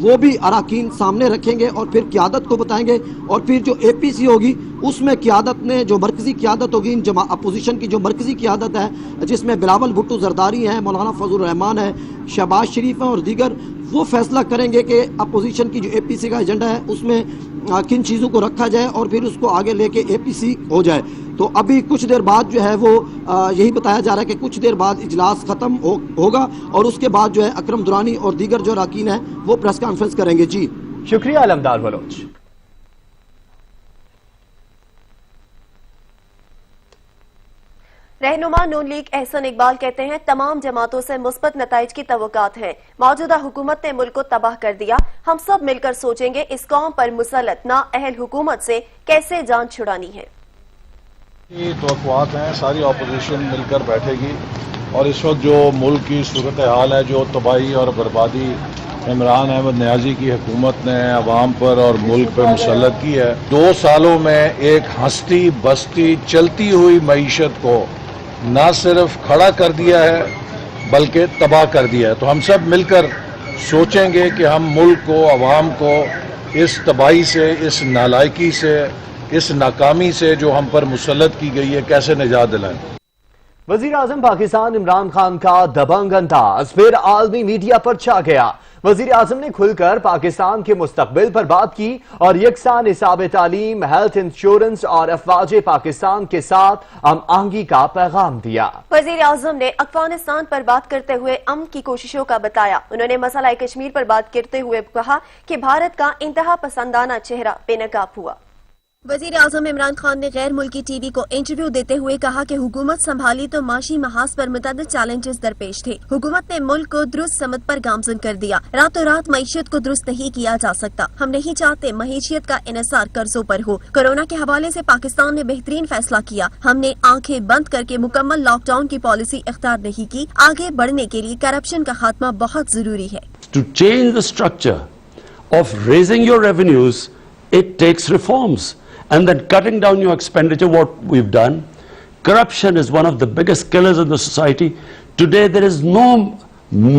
وہ بھی اراکین سامنے رکھیں گے اور پھر قیادت کو بتائیں گے، اور پھر جو اے پی سی ہوگی اس میں قیادت نے جو مرکزی قیادت ہوگی، اپوزیشن کی جو مرکزی قیادت ہے جس میں بلاول بھٹو زرداری ہیں، مولانا فضل الرحمان ہے، شہباز شریف ہیں اور دیگر، وہ فیصلہ کریں گے کہ اپوزیشن کی جو اے پی سی کا ایجنڈا ہے اس میں کن چیزوں کو رکھا جائے اور پھر اس کو آگے لے کے اے پی سی ہو جائے۔ تو ابھی کچھ دیر بعد جو ہے وہ یہی بتایا جا رہا ہے کہ کچھ دیر بعد اجلاس ختم ہوگا اور اس کے بعد جو ہے اکرم درانی اور دیگر جو اراکین ہیں وہ پریس کانفرنس کریں گے۔ جی شکریہ علمدار بلوچ۔ رہنما نون لیگ احسن اقبال کہتے ہیں تمام جماعتوں سے مثبت نتائج کی توقعات ہیں، موجودہ حکومت نے ملک کو تباہ کر دیا، ہم سب مل کر سوچیں گے اس قوم پر مسلط نااہل حکومت سے کیسے جان چھڑانی ہے۔ یہ توقعات ہیں، ساری اپوزیشن مل کر بیٹھے گی اور اس وقت جو ملک کی صورتحال ہے، جو تباہی اور بربادی عمران احمد نیازی کی حکومت نے عوام پر اور ملک پہ مسلط کی ہے، 2 سالوں میں ایک ہنستی بستی چلتی ہوئی معیشت کو نہ صرف کھڑا کر دیا ہے بلکہ تباہ کر دیا ہے۔ تو ہم سب مل کر سوچیں گے کہ ہم ملک کو، عوام کو اس تباہی سے، اس نالائکی سے، اس ناکامی سے جو ہم پر مسلط کی گئی ہے کیسے نجات دلائیں۔ وزیر اعظم پاکستان عمران خان کا دبنگ انداز پھر عالمی میڈیا پر چھا گیا۔ وزیر اعظم نے کھل کر پاکستان کے مستقبل پر بات کی اور یکساں نصاب تعلیم، ہیلتھ انشورنس اور افواج پاکستان کے ساتھ ہم آہنگی کا پیغام دیا۔ وزیر اعظم نے افغانستان پر بات کرتے ہوئے امن کی کوششوں کا بتایا۔ انہوں نے مسئلہ کشمیر پر بات کرتے ہوئے کہا کہ بھارت کا انتہا پسندانہ چہرہ بے نقاب ہوا۔ وزیر اعظم عمران خان نے غیر ملکی ٹی وی کو انٹرویو دیتے ہوئے کہا کہ حکومت سنبھالی تو معاشی محاذ پر متعدد چیلنجز درپیش تھے۔ حکومت نے ملک کو درست سمت پر گامزن کر دیا۔ راتوں رات معیشت کو درست نہیں کیا جا سکتا۔ ہم نہیں چاہتے معیشت کا انحصار قرضوں پر ہو۔ کورونا کے حوالے سے پاکستان نے بہترین فیصلہ کیا۔ ہم نے آنکھیں بند کر کے مکمل لاک ڈاؤن کی پالیسی اختیار نہیں کی۔ آگے بڑھنے کے لیے کرپشن کا خاتمہ بہت ضروری ہے۔ To change the structure of raising your revenues, it takes reforms. And then cutting down your expenditure, what we've done. Corruption is one of the biggest killers in the society. Today there is no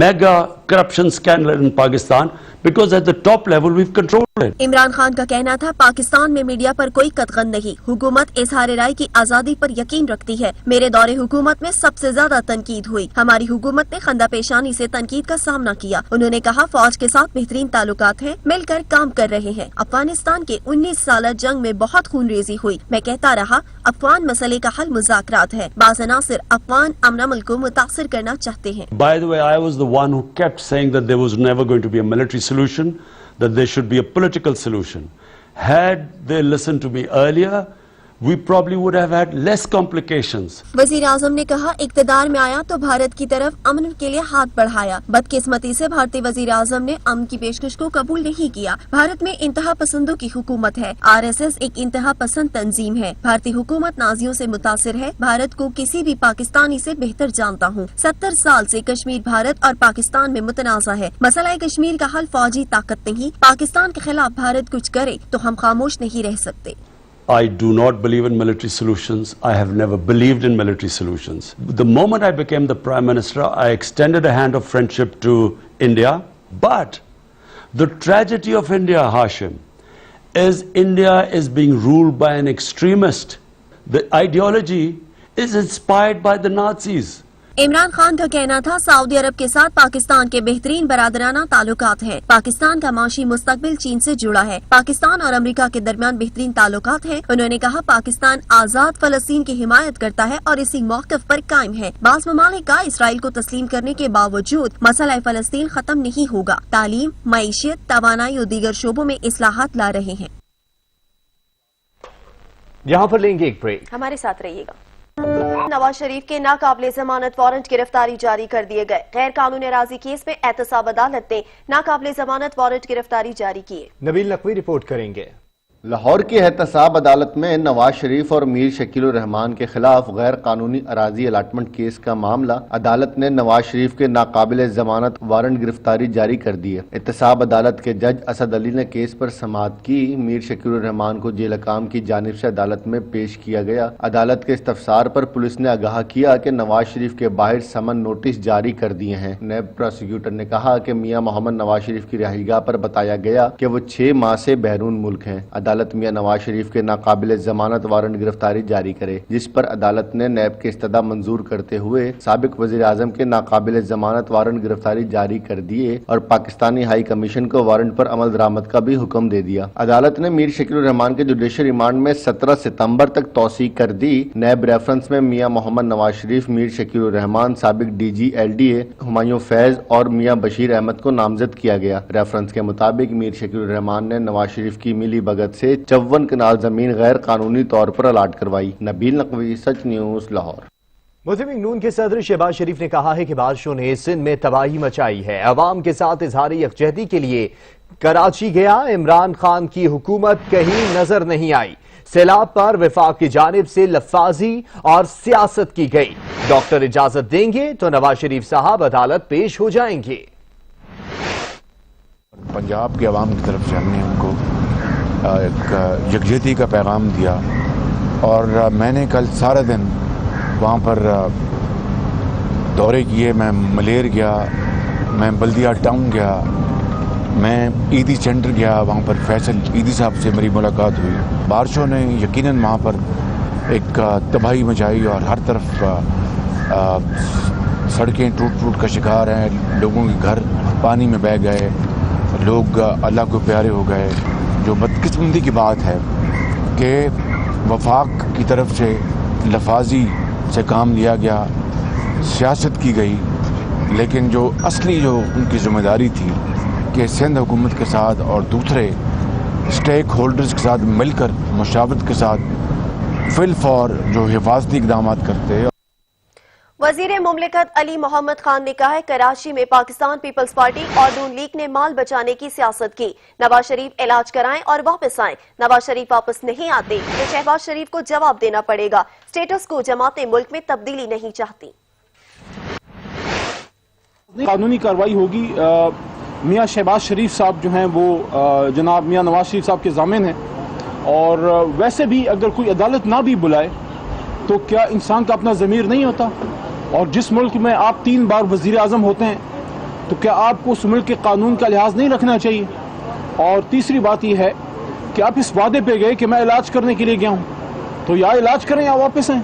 mega corruption scandal in Pakistan because at the top level we've controlled it. Imran Khan کا کہنا تھا پاکستان میں media پر کوئی قدغن نہیں، حکومت اظہار رائے کی آزادی پر یقین رکھتی ہے۔ میرے دور حکومت میں سب سے زیادہ تنقید ہوئی، ہماری حکومت نے خندہ پیشانی سے تنقید کا سامنا کیا۔ انہوں نے کہا فوج کے ساتھ بہترین تعلقات ہیں، مل کر کام کر رہے ہیں۔ افغانستان کے 19 سالہ جنگ میں بہت خون ریزی ہوئی، میں کہتا رہا افغان مسئلے کا حل مذاکرات ہے۔ بعض عناصر افغان امن عمل کو متاثر کرنا چاہتے ہیں۔ By the way, I was the one who kept saying that there was never going to be a military solution, that there should be a political solution. Had they listened to me earlier, we probably would have had less complications. وزیر اعظم نے کہا اقتدار میں آیا تو بھارت کی طرف امن کے لیے ہاتھ بڑھایا۔ بدقسمتی سے بھارتی وزیر اعظم نے امن کی پیشکش کو قبول نہیں کیا۔ بھارت میں انتہا پسندوں کی حکومت ہے۔ RSS ایک انتہا پسند تنظیم ہے۔ بھارتی حکومت نازیوں سے متاثر ہے۔ بھارت کو کسی بھی پاکستانی سے بہتر جانتا ہوں۔ 70 سال سے کشمیر بھارت اور پاکستان میں متنازع ہے۔ مسئلہ کشمیر کا حل فوجی طاقت نہیں۔ پاکستان کے خلاف بھارت کچھ کرے تو ہم خاموش نہیں رہ سکتے۔ I do not believe in military solutions. I have never believed in military solutions. The moment I became the Prime Minister, I extended a hand of friendship to India. But the tragedy of India, Hashim, is India is being ruled by an extremist. The ideology is inspired by the Nazis. Imran Khan کا کہنا تھا سعودی عرب کے ساتھ پاکستان کے بہترین برادرانہ تعلقات ہیں۔ پاکستان کا معاشی مستقبل چین سے جڑا ہے۔ پاکستان اور امریکہ کے درمیان بہترین تعلقات ہیں۔ انہوں نے کہا پاکستان آزاد فلسطین کی حمایت کرتا ہے اور اسی موقف پر قائم ہے۔ بعض ممالک کا اسرائیل کو تسلیم کرنے کے باوجود مسئلہ فلسطین ختم نہیں ہوگا۔ تعلیم، معیشت، توانائی اور دیگر شعبوں میں اصلاحات لا رہے ہیں۔ یہاں پر لیں گے ایک بریک۔ ہمارے ساتھ رہیے گا۔ نواز شریف کے ناقابل ضمانت وارنٹ گرفتاری جاری کر دیے گئے۔ غیر قانونی اراضی کیس میں احتساب عدالت نے ناقابل ضمانت وارنٹ گرفتاری جاری کیے۔ نبیل نقوی رپورٹ کریں گے۔ لاہور کی احتساب عدالت میں نواز شریف اور میر شکیل الرحمان کے خلاف غیر قانونی اراضی الاٹمنٹ کیس کا معاملہ عدالت نے نواز شریف کے ناقابل ضمانت وارنٹ گرفتاری جاری کر دی ہے۔ احتساب عدالت کے جج اسد علی نے کیس پر سماعت کی۔ میر شکیل الرحمان کو جیل حکام کی جانب سے عدالت میں پیش کیا گیا۔ عدالت کے استفسار پر پولیس نے آگاہ کیا کہ نواز شریف کے باہر سمن نوٹس جاری کر دیے ہیں۔ نیب پروسیکیوٹر نے کہا کہ میاں محمد نواز شریف کی رہائش گاہ پر بتایا گیا کہ وہ 6 ماہ سے بیرون ملک ہیں۔ عدالت میاں نواز شریف کے ناقابل ضمانت وارنٹ گرفتاری جاری کرے، جس پر عدالت نے نیب کے استدعا منظور کرتے ہوئے سابق وزیر اعظم کے ناقابل ضمانت وارنٹ گرفتاری جاری کر دیے اور پاکستانی ہائی کمیشن کو وارنٹ پر عمل درآمد کا بھی حکم دے دیا۔ عدالت نے میر شکیل الرحمان کے جوڈیشل ریمانڈ میں 17 ستمبر تک توسیع کر دی۔ نیب ریفرنس میں میاں محمد نواز شریف، میر شکیل الرحمان، سابق ڈی جی LDA ہمایوں فیض اور میاں بشیر احمد کو نامزد کیا گیا۔ ریفرنس کے مطابق میر شکیل الرحمان نے نواز شریف کی ملی بھگت سے 54 کنال زمین غیر قانونی طور پر الاٹ کروائی۔ نبیل نقوی، سچ نیوز، لاہور۔ مسلم لیگ نون کے صدر شہباز شریف نے کہا ہے کہ بارشوں نے سندھ میں تباہی مچائی ہے۔ عوام کے ساتھ اظہار یکجہتی کے لیے کراچی گیا، عمران خان کی حکومت کہیں نظر نہیں آئی۔ سیلاب پر وفاق کی جانب سے لفاظی اور سیاست کی گئی۔ ڈاکٹر اجازت دیں گے تو نواز شریف صاحب عدالت پیش ہو جائیں گے۔ پنجاب کے عوام کی طرف سے ہم نے ان کو ایک یکجہتی کا پیغام دیا، اور میں نے کل سارا دن وہاں پر دورے کیے۔ میں ملیر گیا، میں بلدیہ ٹاؤن گیا، میں عیدی سینٹر گیا، وہاں پر فیصل عیدی صاحب سے میری ملاقات ہوئی۔ بارشوں نے یقیناً وہاں پر ایک تباہی مچائی اور ہر طرف سڑکیں ٹوٹ کا شکار ہیں، لوگوں کے گھر پانی میں بہہ گئے، لوگ اللہ کو پیارے ہو گئے۔ جو بدقسمتی کی بات ہے کہ وفاق کی طرف سے لفاظی سے کام لیا گیا، سیاست کی گئی، لیکن جو اصلی جو ان کی ذمہ داری تھی کہ سندھ حکومت کے ساتھ اور دوسرے اسٹیک ہولڈرز کے ساتھ مل کر مشاورت کے ساتھ فی الفور جو حفاظتی اقدامات کرتے۔ وزیر مملکت علی محمد خان نے کہا ہے کراچی میں پاکستان پیپلز پارٹی اور نون لیگ نے مال بچانے کی سیاست کی۔ نواز شریف علاج کرائیں اور واپس آئیں۔ نواز شریف واپس نہیں آتے تو شہباز شریف کو جواب دینا پڑے گا۔ سٹیٹس کو جماعتیں ملک میں تبدیلی نہیں چاہتی۔ قانونی کارروائی ہوگی۔ میاں شہباز شریف صاحب جو ہیں وہ جناب میاں نواز شریف صاحب کے ضامن ہیں، اور ویسے بھی اگر کوئی عدالت نہ بھی بلائے تو کیا انسان کا اپنا ضمیر نہیں ہوتا؟ اور جس ملک میں آپ 3 بار وزیر اعظم ہوتے ہیں تو کیا آپ کو اس ملک کے قانون کا لحاظ نہیں رکھنا چاہیے؟ اور تیسری بات یہ ہے کہ آپ اس وعدے پہ گئے کہ میں علاج کرنے کے لیے گیا ہوں، تو یا علاج کریں یا واپس آئیں۔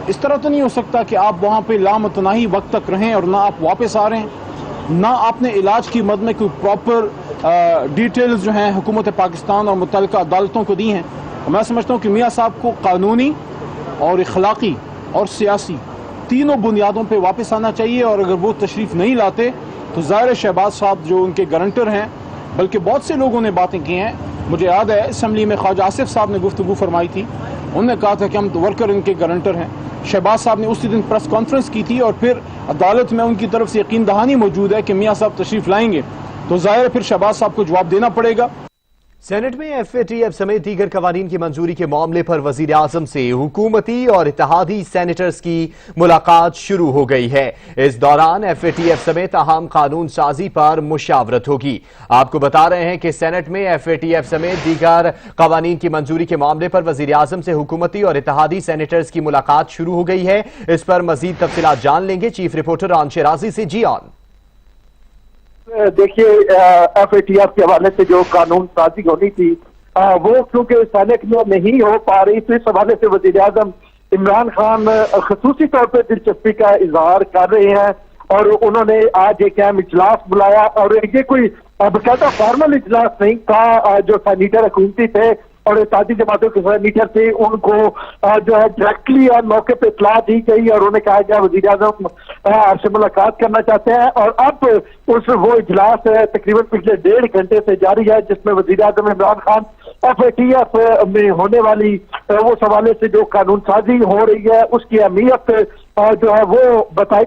اس طرح تو نہیں ہو سکتا کہ آپ وہاں پہ لامتناہی وقت تک رہیں اور نہ آپ واپس آ رہے ہیں، نہ آپ نے علاج کی مد میں کوئی پراپر ڈیٹیلز جو ہیں حکومت پاکستان اور متعلقہ عدالتوں کو دی ہیں۔ میں سمجھتا ہوں کہ میاں صاحب کو قانونی اور اخلاقی اور سیاسی تینوں بنیادوں پہ واپس آنا چاہیے، اور اگر وہ تشریف نہیں لاتے تو ظاہر شہباز صاحب جو ان کے گارنٹر ہیں، بلکہ بہت سے لوگوں نے باتیں کی ہیں۔ مجھے یاد ہے اسمبلی میں خواجہ آصف صاحب نے گفتگو فرمائی تھی، انہوں نے کہا تھا کہ ہم ورکر ان کے گارنٹر ہیں۔ شہباز صاحب نے اسی دن پریس کانفرنس کی تھی، اور پھر عدالت میں ان کی طرف سے یقین دہانی موجود ہے کہ میاں صاحب تشریف لائیں گے، تو ظاہر ہے پھر شہباز صاحب کو جواب دینا پڑے گا۔ سینٹ میں FATF سمیت دیگر قوانین کی منظوری کے معاملے پر وزیر اعظم سے حکومتی اور اتحادی سینیٹرز کی ملاقات شروع ہو گئی ہے۔ اس دوران FATF سمیت اہم قانون سازی پر مشاورت ہوگی۔ آپ کو بتا رہے ہیں کہ سینٹ میں FATF سمیت دیگر قوانین کی منظوری کے معاملے پر وزیر اعظم سے حکومتی اور اتحادی سینیٹرز کی ملاقات شروع ہو گئی ہے۔ اس پر مزید تفصیلات جان لیں گے چیف رپورٹر آن شیرازی سے۔ جی آن دیکھیے، FATF کے حوالے سے جو قانون سازی ہونی تھی وہ کیونکہ سینٹ میں نہیں ہو پا رہی، تو اس حوالے سے وزیر اعظم عمران خان خصوصی طور پہ دلچسپی کا اظہار کر رہے ہیں، اور انہوں نے آج ایک اہم اجلاس بلایا، اور یہ کوئی باقاعدہ فارمل اجلاس نہیں تھا۔ جو سینیٹر حکومتی تھے اور اتحادی جماعتوں کے سینیٹر تھے، ان کو جو ہے ڈائریکٹلی اور موقع پہ اطلاع دی گئی، اور انہوں نے کہا کہ وزیر اعظم آپ سے ملاقات کرنا چاہتے ہیں۔ اور اب وہ اجلاس تقریباً پچھلے 1.5 گھنٹے سے جاری ہے، جس میں وزیر اعظم عمران خان FATF میں ہونے والی اس حوالے سے جو قانون سازی ہو رہی ہے اس کی اہمیت جو ہے وہ بتائی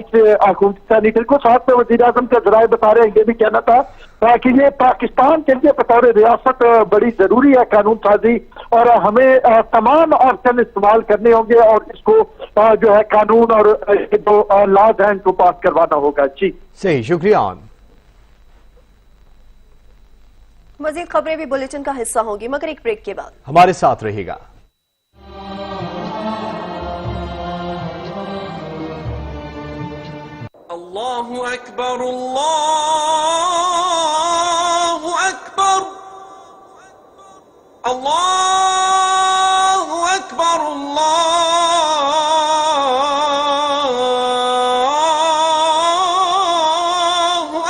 حکومت ثانی کو ساتھ میں وزیر اعظم کے ذرائع بتا رہے ہیں. یہ بھی کہنا تھا کہ یہ پاکستان کے لیے بطور ریاست بڑی ضروری ہے قانون سازی, اور ہمیں تمام آپشن استعمال کرنے ہوں گے اور اس کو جو ہے قانون اور جو لاز ہیں ان کو پاس کروانا ہوگا. جی صحیح, شکریہ. مزید خبریں بھی بلیٹن کا حصہ ہوں گی مگر ایک بریک کے بعد. ہمارے ساتھ رہے گا. اللہ اکبر اللہ اکبر اللہ اکبر اللہ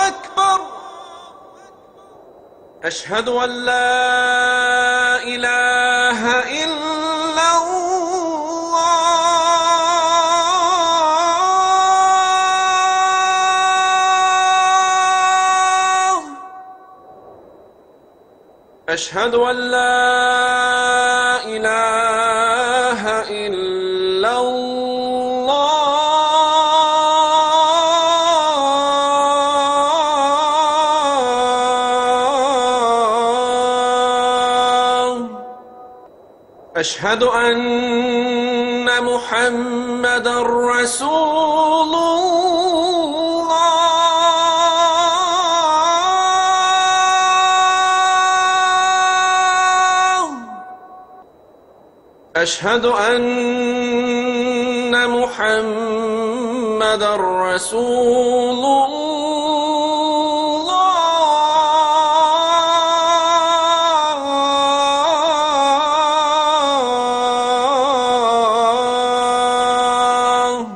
اکبر اشہد ان لا الہ الا أشهد أن لا إله إلا الله أشهد أن محمدا رسول أشهد أن محمدا رسول الله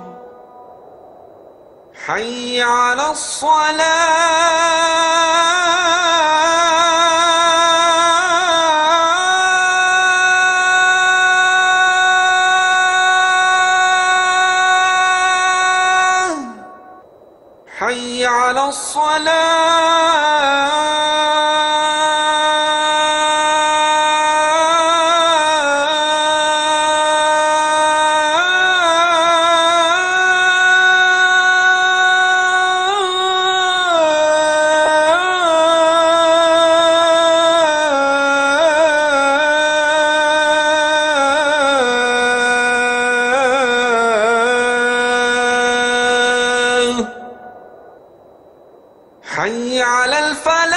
حي على حي على حي على الفلاح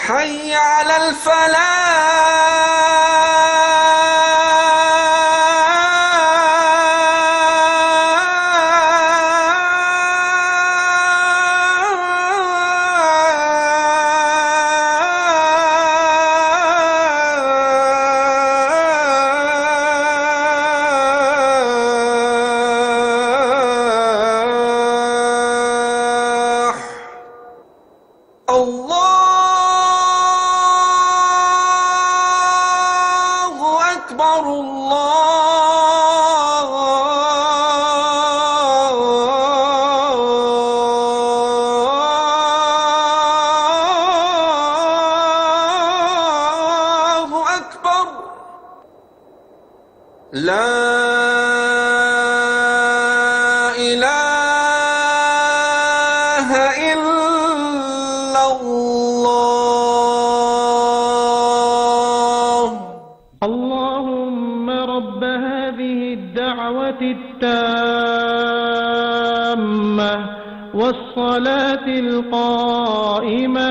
حي على الفلاح الله أكبر الله أكبر لا إله إلا الله اللهم رب هذه الدعوة التامة والصلاة القائمة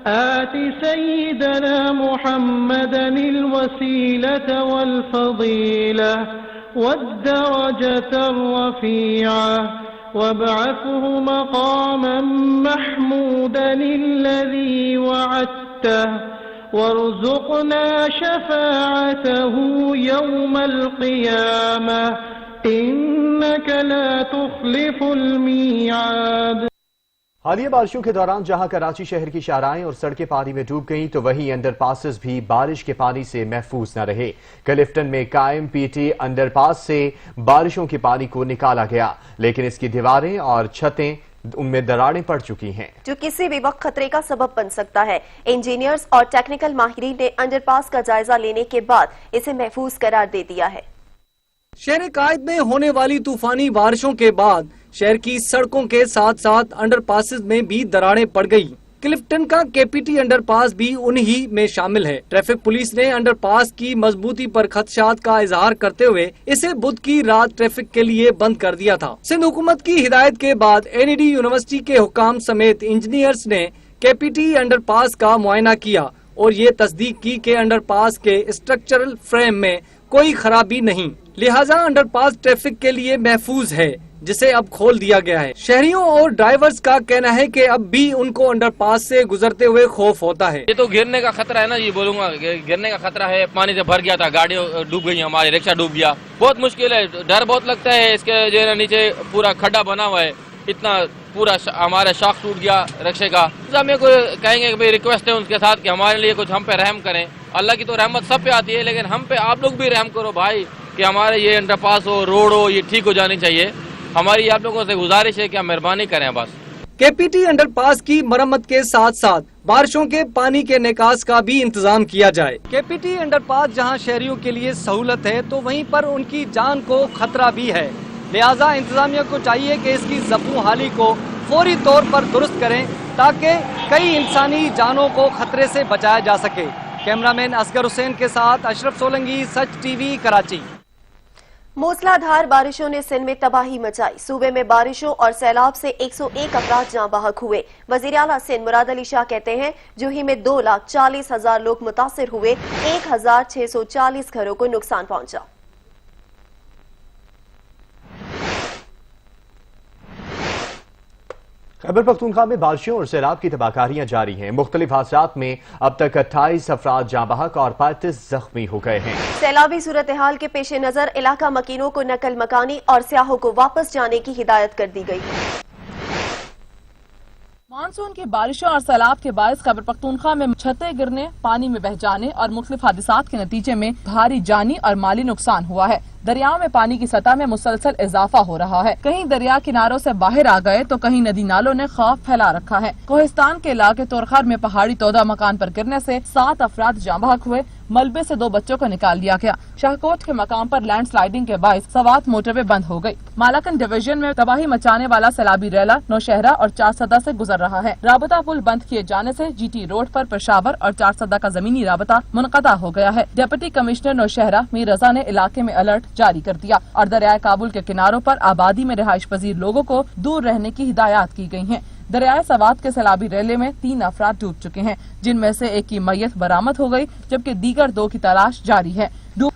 آت سيدنا محمدا الوسيلة والفضيلة والدرجة الرفيعة وابعثه مقاما محمودا الذي وعدته وارزقنا شفاعته يوم القيامة إنك لا تخلف الميعاد. حالیہ بارشوں کے دوران جہاں کراچی شہر کی شاہراہیں اور سڑکیں پانی میں ڈوب گئیں تو وہیں انڈر پاسز بھی بارش کے پانی سے محفوظ نہ رہے۔ کلفٹن میں قائم پی ٹی انڈر پاس سے بارشوں کے پانی کو نکالا گیا، لیکن اس کی دیواریں اور چھتیں ان میں دراڑیں پڑ چکی ہیں جو کسی بھی وقت خطرے کا سبب بن سکتا ہے۔ انجینئرز اور ٹیکنیکل ماہرین نے انڈر پاس کا جائزہ لینے کے بعد اسے محفوظ قرار دے دیا ہے۔ شہر قائد میں ہونے والی طوفانی بارشوں کے بعد شہر کی سڑکوں کے ساتھ ساتھ انڈر پاسز میں بھی دراڑیں پڑ گئی۔ کلفٹن کا کے پی ٹی انڈر پاس بھی انہی میں شامل ہے۔ ٹریفک پولیس نے انڈر پاس کی مضبوطی پر خدشات کا اظہار کرتے ہوئے اسے بدھ کی رات ٹریفک کے لیے بند کر دیا تھا۔ سندھ حکومت کی ہدایت کے بعد این ای ڈی یونیورسٹی کے حکام سمیت انجینئرز نے کے پی ٹی انڈر پاس کا معائنہ کیا اور یہ تصدیق کی کہ انڈر پاس کے اسٹرکچرل فریم میں کوئی خرابی نہیں، لہٰذا انڈر پاس ٹریفک کے لیے محفوظ ہے، جسے اب کھول دیا گیا ہے۔ شہریوں اور ڈرائیورز کا کہنا ہے کہ اب بھی ان کو انڈر پاس سے گزرتے ہوئے خوف ہوتا ہے۔ یہ تو گرنے کا خطرہ ہے نا، یہ بولوں گا گرنے کا خطرہ ہے، پانی سے بھر گیا تھا، گاڑی ڈوب گئی، ہماری رکشہ ڈوب گیا، بہت مشکل ہے، ڈر بہت لگتا ہے۔ اس کے جو ہے نیچے پورا کھڈا بنا ہوا ہے، اتنا پورا ہمارا شاخ ٹوٹ گیا رکشے کا۔ ہم یہ کہیں گے کہ ریکویسٹ ہے ان کے ساتھ کہ ہمارے لیے کچھ ہم پہ رحم کریں۔ اللہ کی تو رحمت سب پہ آتی ہے، لیکن ہم پہ آپ لوگ بھی رحم کرو بھائی، کہ ہمارے یہ انڈر پاس ہو، روڈ ہو، یہ ٹھیک ہو جانی چاہیے۔ ہماری آپ لوگوں سے گزارش ہے کہ آپ مہربانی کریں بس۔ کے پی ٹی انڈر پاس کی مرمت کے ساتھ ساتھ بارشوں کے پانی کے نکاس کا بھی انتظام کیا جائے۔ کے پی ٹی انڈر پاس جہاں شہریوں کے لیے سہولت ہے تو وہیں پر ان کی جان کو خطرہ بھی ہے، لہٰذا انتظامیہ کو چاہیے کہ اس کی زبوں حالی کو فوری طور پر درست کریں تاکہ کئی انسانی جانوں کو خطرے سے بچایا جا سکے۔ کیمرامین اصغر حسین کے ساتھ اشرف سولنگی، سچ ٹی وی، کراچی۔ موسلا دھار بارشوں نے سندھ میں تباہی مچائی۔ صوبے میں بارشوں اور سیلاب سے 101 افراد جاں بحق ہوئے۔ وزیر اعلیٰ سندھ مراد علی شاہ کہتے ہیں جوہی میں 2,40,000 لوگ متاثر ہوئے، 1,640 گھروں کو نقصان پہنچا۔ خیبر پختونخوا میں بارشوں اور سیلاب کی تباہ کاریاں جاری ہیں۔ مختلف حادثات میں اب تک 28 افراد جاں بحق اور 35 زخمی ہو گئے ہیں۔ سیلابی صورتحال کے پیش نظر علاقہ مکینوں کو نقل مکانی اور سیاحوں کو واپس جانے کی ہدایت کر دی گئی ہے۔ مانسون کی بارشوں اور سیلاب کے باعث خیبر پختونخوا میں چھتیں گرنے، پانی میں بہہ جانے اور مختلف حادثات کے نتیجے میں بھاری جانی اور مالی نقصان ہوا ہے۔ دریاؤں میں پانی کی سطح میں مسلسل اضافہ ہو رہا ہے، کہیں دریا کناروں سے باہر آ گئے تو کہیں ندی نالوں نے خوف پھیلا رکھا ہے۔ کوہستان کے علاقے تورخار میں پہاڑی تودہ مکان پر گرنے سے 7 افراد جاں بحق ہوئے، ملبے سے 2 بچوں کو نکال لیا گیا۔ شاہکوٹ کے مقام پر لینڈ سلائیڈنگ کے باعث سوات موٹر وے بند ہو گئی۔ مالاکن ڈویژن میں تباہی مچانے والا سیلابی ریلا نوشہرہ اور 4 سے گزر رہا ہے۔ رابطہ پل بند کیے جانے سے جی ٹی روڈ پر پشاور اور 4 کا زمینی رابطہ منقطع ہو گیا ہے۔ ڈپٹی کمشنر نوشہرہ میر رضا نے علاقے میں الرٹ جاری کر دیا اور دریائے کابل کے کناروں پر آبادی میں رہائش پذیر لوگوں کو دور رہنے کی ہدایات کی گئی ہیں۔ دریائے سوات کے سیلابی ریلے میں 3 افراد ڈوب چکے ہیں، جن میں سے ایک کی میت برآمد ہو گئی جبکہ دیگر 2 کی تلاش جاری ہے۔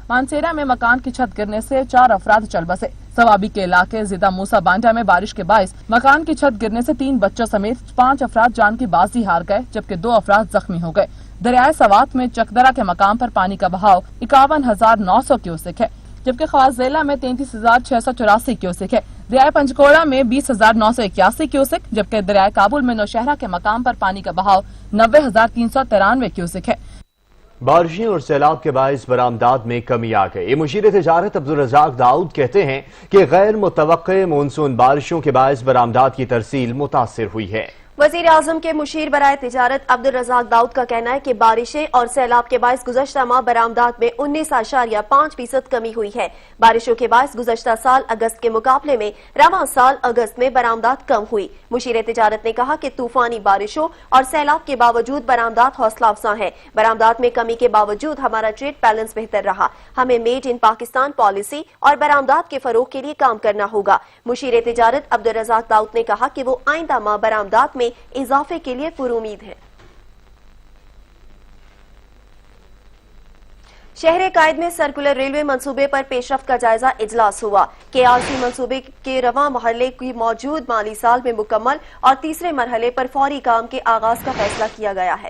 مانسیرا میں مکان کی چھت گرنے سے 4 افراد چل بسے۔ سوابی کے علاقے زدہ موسا بانڈا میں بارش کے باعث مکان کی چھت گرنے سے 3 بچوں سمیت 5 افراد جان کی بازی ہار گئے جبکہ 2 افراد زخمی ہو گئے۔ دریائے سوات میں چکدرا کے مقام پر پانی کا بہاؤ 51,900 کیوسک ہے جبکہ خواص میں 33,684 کیوسک ہے۔ دریائے پنجکوڑا میں 20,981 کیوسک جبکہ دریائے کابل میں نوشہرہ کے مقام پر پانی کا بہاؤ 90,393 کیوسک ہے۔ بارشیں اور سیلاب کے باعث برآمدات میں کمی آ گئی۔ مشیر تجارت عبدالرزاق داؤد کہتے ہیں کہ غیر متوقع مونسون بارشوں کے باعث برآمدات کی ترسیل متاثر ہوئی ہے۔ وزیر اعظم کے مشیر برائے تجارت عبدالرزاق داؤد کا کہنا ہے کہ بارشیں اور سیلاب کے باعث گزشتہ ماہ برآمدات میں 19.5% کمی ہوئی ہے۔ بارشوں کے باعث گزشتہ سال اگست کے مقابلے میں رواں سال اگست میں برآمدات کم ہوئی۔ مشیر تجارت نے کہا کہ طوفانی بارشوں اور سیلاب کے باوجود برآمدات حوصلہ افزا ہیں۔ برآمدات میں کمی کے باوجود ہمارا ٹریڈ بیلنس بہتر رہا۔ ہمیں میڈ ان پاکستان پالیسی اور برآمدات کے فروغ کے لیے کام کرنا ہوگا۔ مشیر تجارت عبدالرزاق داؤد نے کہا کہ وہ آئندہ ماہ برآمدات میں اضافے کے لیے پرامید ہے۔ شہر قائد میں سرکولر ریلوے منصوبے پر پیش رفت کا جائزہ اجلاس ہوا۔ کے آر سی منصوبے کے رواں مرحلے کی موجود مالی سال میں مکمل اور تیسرے مرحلے پر فوری کام کے آغاز کا فیصلہ کیا گیا ہے۔